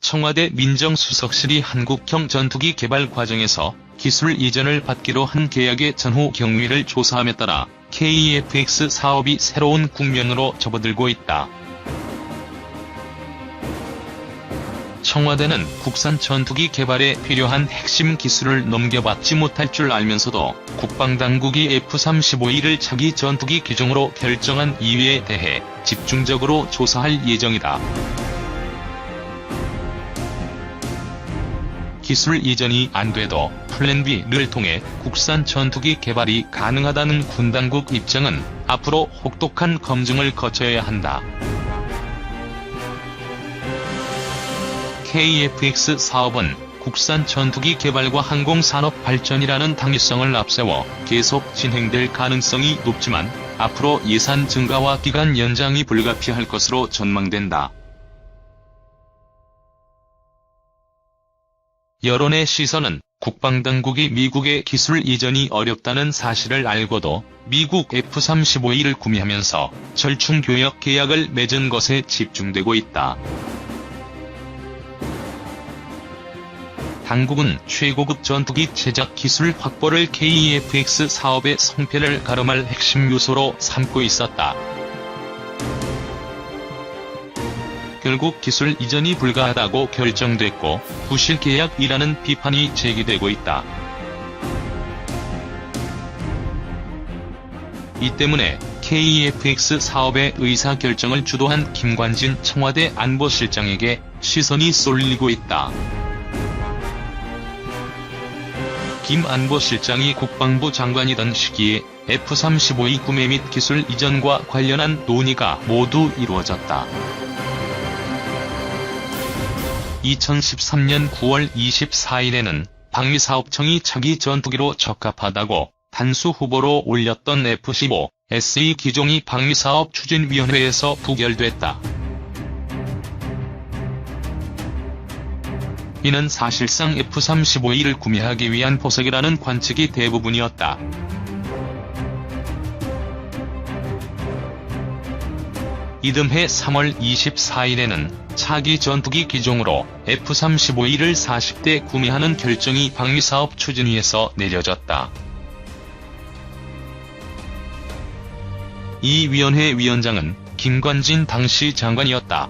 청와대 민정수석실이 한국형 전투기 개발 과정에서 기술 이전을 받기로 한 계약의 전후 경위를 조사함에 따라 KF-X 사업이 새로운 국면으로 접어들고 있다. 청와대는 국산 전투기 개발에 필요한 핵심 기술을 넘겨받지 못할 줄 알면서도 국방당국이 F-35E를 차기 전투기 기종으로 결정한 이유에 대해 집중적으로 조사할 예정이다. 기술 이전이 안 돼도 플랜 B를 통해 국산 전투기 개발이 가능하다는 군당국 입장은 앞으로 혹독한 검증을 거쳐야 한다. KF-X 사업은 국산 전투기 개발과 항공산업 발전이라는 당위성을 앞세워 계속 진행될 가능성이 높지만 앞으로 예산 증가와 기간 연장이 불가피할 것으로 전망된다. 여론의 시선은 국방당국이 미국의 기술 이전이 어렵다는 사실을 알고도 미국 F-35E를 구매하면서 절충교역 계약을 맺은 것에 집중되고 있다. 당국은 최고급 전투기 제작 기술 확보를 KF-X 사업의 성패를 가름할 핵심 요소로 삼고 있었다. 결국 기술 이전이 불가하다고 결정됐고 부실 계약이라는 비판이 제기되고 있다. 이 때문에 KF-X 사업의 의사결정을 주도한 김관진 청와대 안보실장에게 시선이 쏠리고 있다. 김 안보실장이 국방부 장관이던 시기에 F-35E 구매 및 기술 이전과 관련한 논의가 모두 이루어졌다. 2013년 9월 24일에는 방위사업청이 차기 전투기로 적합하다고 단수 후보로 올렸던 F-15, SE 기종이 방위사업 추진위원회에서 부결됐다. 이는 사실상 F-35E를 구매하기 위한 포석이라는 관측이 대부분이었다. 이듬해 3월 24일에는 차기 전투기 기종으로 F-35E를 40대 구매하는 결정이 방위사업 추진위에서 내려졌다. 이 위원회 위원장은 김관진 당시 장관이었다.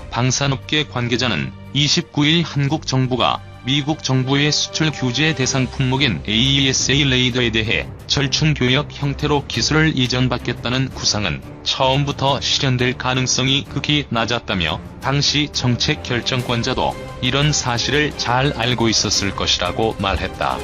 방산업계 관계자는 29일 한국 정부가 미국 정부의 수출 규제 대상 품목인 AESA 레이더에 대해 절충교역 형태로 기술을 이전받겠다는 구상은 처음부터 실현될 가능성이 극히 낮았다며 당시 정책 결정권자도 이런 사실을 잘 알고 있었을 것이라고 말했다.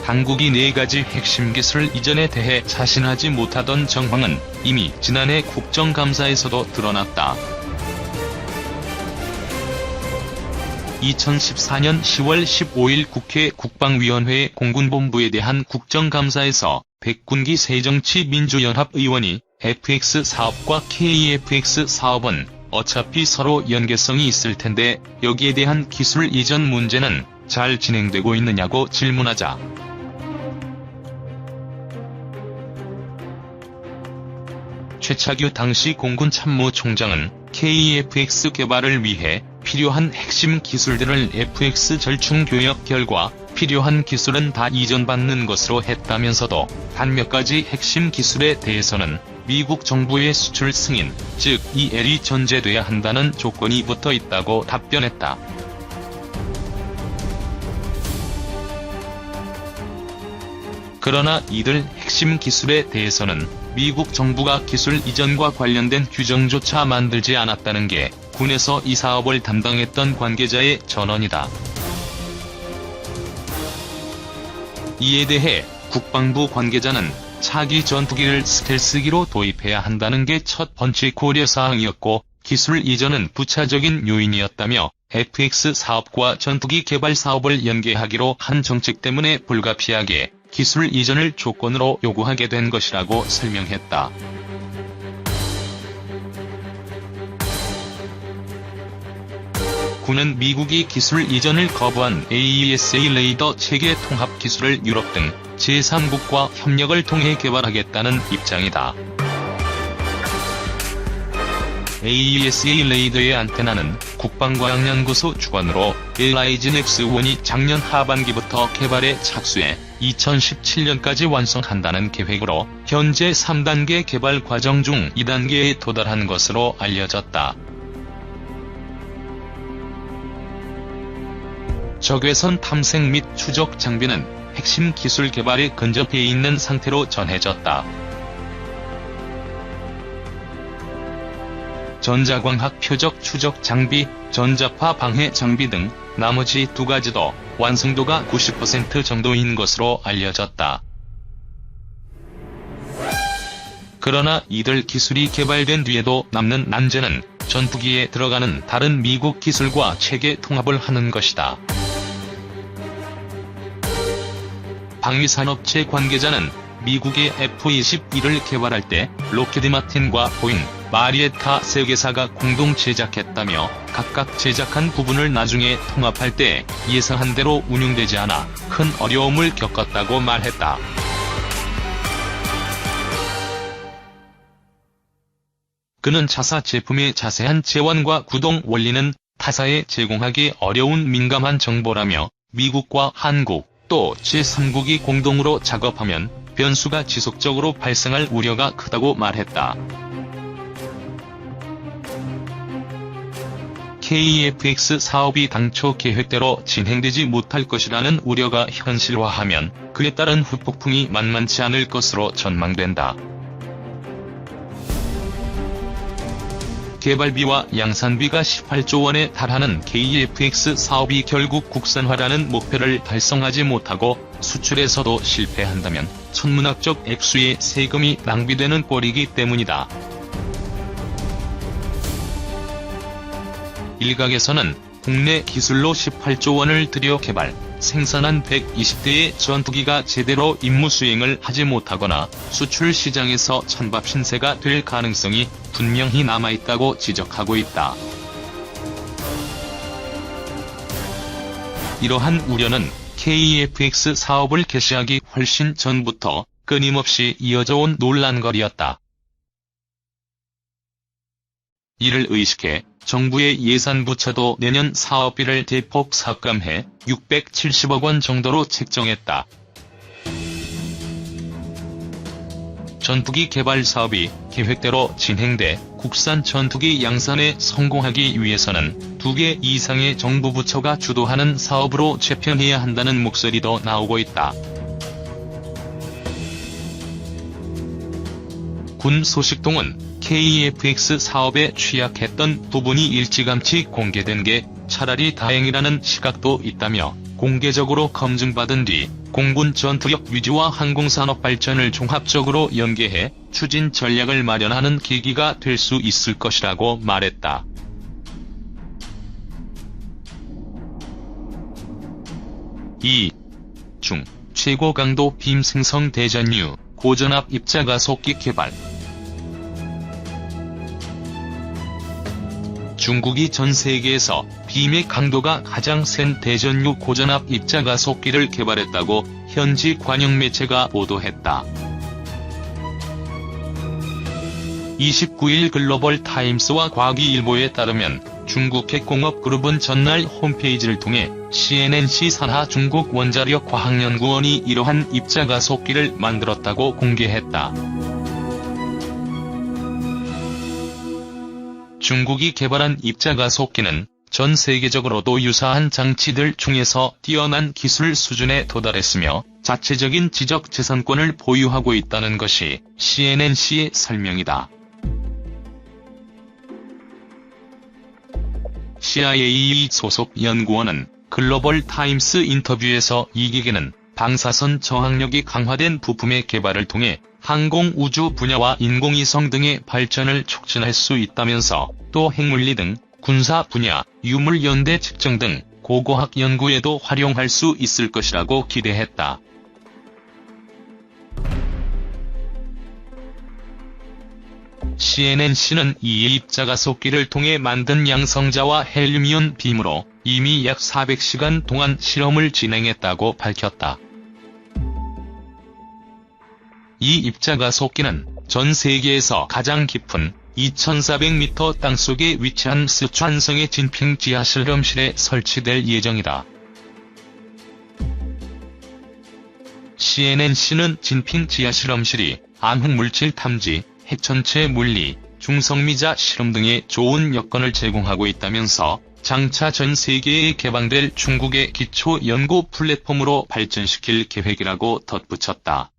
당국이 4가지 핵심 기술 이전에 대해 자신하지 못하던 정황은 이미 지난해 국정감사에서도 드러났다. 2014년 10월 15일 국회 국방위원회 공군본부에 대한 국정감사에서 백군기 새정치민주연합 의원이 FX 사업과 KF-X 사업은 어차피 서로 연계성이 있을 텐데 여기에 대한 기술 이전 문제는 잘 진행되고 있느냐고 질문하자 최차규 당시 공군참모총장은 KF-X 개발을 위해 필요한 핵심 기술들을 FX 절충교역 결과 필요한 기술은 다 이전받는 것으로 했다면서도 단 몇 가지 핵심 기술에 대해서는 미국 정부의 수출 승인, 즉 EL이 전제돼야 한다는 조건이 붙어 있다고 답변했다. 그러나 이들 핵심 기술에 대해서는 미국 정부가 기술 이전과 관련된 규정조차 만들지 않았다는 게 군에서 이 사업을 담당했던 관계자의 전언이다. 이에 대해 국방부 관계자는 차기 전투기를 스텔스기로 도입해야 한다는 게 첫 번째 고려사항이었고 기술 이전은 부차적인 요인이었다며 FX 사업과 전투기 개발 사업을 연계하기로 한 정책 때문에 불가피하게 기술 이전을 조건으로 요구하게 된 것이라고 설명했다. 군은 미국이 기술 이전을 거부한 AESA 레이더 체계 통합 기술을 유럽 등 제3국과 협력을 통해 개발하겠다는 입장이다. AESA 레이더의 안테나는 국방과학연구소 주관으로 LIGN-X1이 작년 하반기부터 개발에 착수해 2017년까지 완성한다는 계획으로 현재 3단계 개발 과정 중 2단계에 도달한 것으로 알려졌다. 적외선 탐색 및 추적 장비는 핵심 기술 개발에 근접해 있는 상태로 전해졌다. 전자광학 표적 추적 장비, 전자파 방해 장비 등 나머지 두 가지도 완성도가 90% 정도인 것으로 알려졌다. 그러나 이들 기술이 개발된 뒤에도 남는 난제는 전투기에 들어가는 다른 미국 기술과 체계 통합을 하는 것이다. 방위산업체 관계자는 미국의 F-21을 개발할 때 로키드 마틴과 보잉, 마리에타 세 개사가 공동 제작했다며 각각 제작한 부분을 나중에 통합할 때 예상한 대로 운용되지 않아 큰 어려움을 겪었다고 말했다. 그는 자사 제품의 자세한 제완과 구동 원리는 타사에 제공하기 어려운 민감한 정보라며 미국과 한국, 또 제3국이 공동으로 작업하면 변수가 지속적으로 발생할 우려가 크다고 말했다. KEFX 사업이 당초 계획대로 진행되지 못할 것이라는 우려가 현실화하면 그에 따른 후폭풍이 만만치 않을 것으로 전망된다. 개발비와 양산비가 18조 원에 달하는 KEFX 사업이 결국 국산화라는 목표를 달성하지 못하고 수출에서도 실패한다면 천문학적 액수의 세금이 낭비되는 꼴이기 때문이다. 일각에서는 국내 기술로 18조 원을 들여 개발, 생산한 120대의 전투기가 제대로 임무 수행을 하지 못하거나 수출 시장에서 찬밥 신세가 될 가능성이 분명히 남아있다고 지적하고 있다. 이러한 우려는 KEFX 사업을 개시하기 훨씬 전부터 끊임없이 이어져온 논란거리였다. 이를 의식해 정부의 예산부처도 내년 사업비를 대폭 삭감해 670억 원 정도로 책정했다. 전투기 개발 사업이 계획대로 진행돼 국산 전투기 양산에 성공하기 위해서는 2개 이상의 정부 부처가 주도하는 사업으로 재편해야 한다는 목소리도 나오고 있다. 군 소식통은 KEFX 사업에 취약했던 부분이 일찌감치 공개된 게 차라리 다행이라는 시각도 있다며 공개적으로 검증받은 뒤 공군 전투력 유지와 항공산업 발전을 종합적으로 연계해 추진 전략을 마련하는 계기가 될 수 있을 것이라고 말했다. 중 최고 강도 빔 생성 대전류 고전압 입자가속기 개발. 중국이 전 세계에서 빔의 강도가 가장 센 대전류 고전압 입자가속기를 개발했다고 현지 관영 매체가 보도했다. 29일 글로벌 타임스와 과기일보에 따르면 중국 핵공업그룹은 전날 홈페이지를 통해 CNNC 산하 중국 원자력 과학연구원이 이러한 입자가속기를 만들었다고 공개했다. 중국이 개발한 입자가속기는 전 세계적으로도 유사한 장치들 중에서 뛰어난 기술 수준에 도달했으며 자체적인 지적재산권을 보유하고 있다는 것이 CNNC의 설명이다. CIA 소속 연구원은 글로벌 타임스 인터뷰에서 이 기계는 방사선 저항력이 강화된 부품의 개발을 통해 항공 우주 분야와 인공위성 등의 발전을 촉진할 수 있다면서 또 핵물리 등 군사 분야, 유물 연대 측정 등 고고학 연구에도 활용할 수 있을 것이라고 기대했다. CNNC는 이에 입자가속기를 통해 만든 양성자와 헬륨이온 빔으로 이미 약 400시간 동안 실험을 진행했다고 밝혔다. 이 입자가속기는 전 세계에서 가장 깊은 2400m 땅속에 위치한 스촨성의 진핑 지하실험실에 설치될 예정이다. CNNC는 진핑 지하실험실이 암흑물질 탐지, 핵전체 물리, 중성미자 실험 등의 좋은 여건을 제공하고 있다면서 장차 전 세계에 개방될 중국의 기초 연구 플랫폼으로 발전시킬 계획이라고 덧붙였다.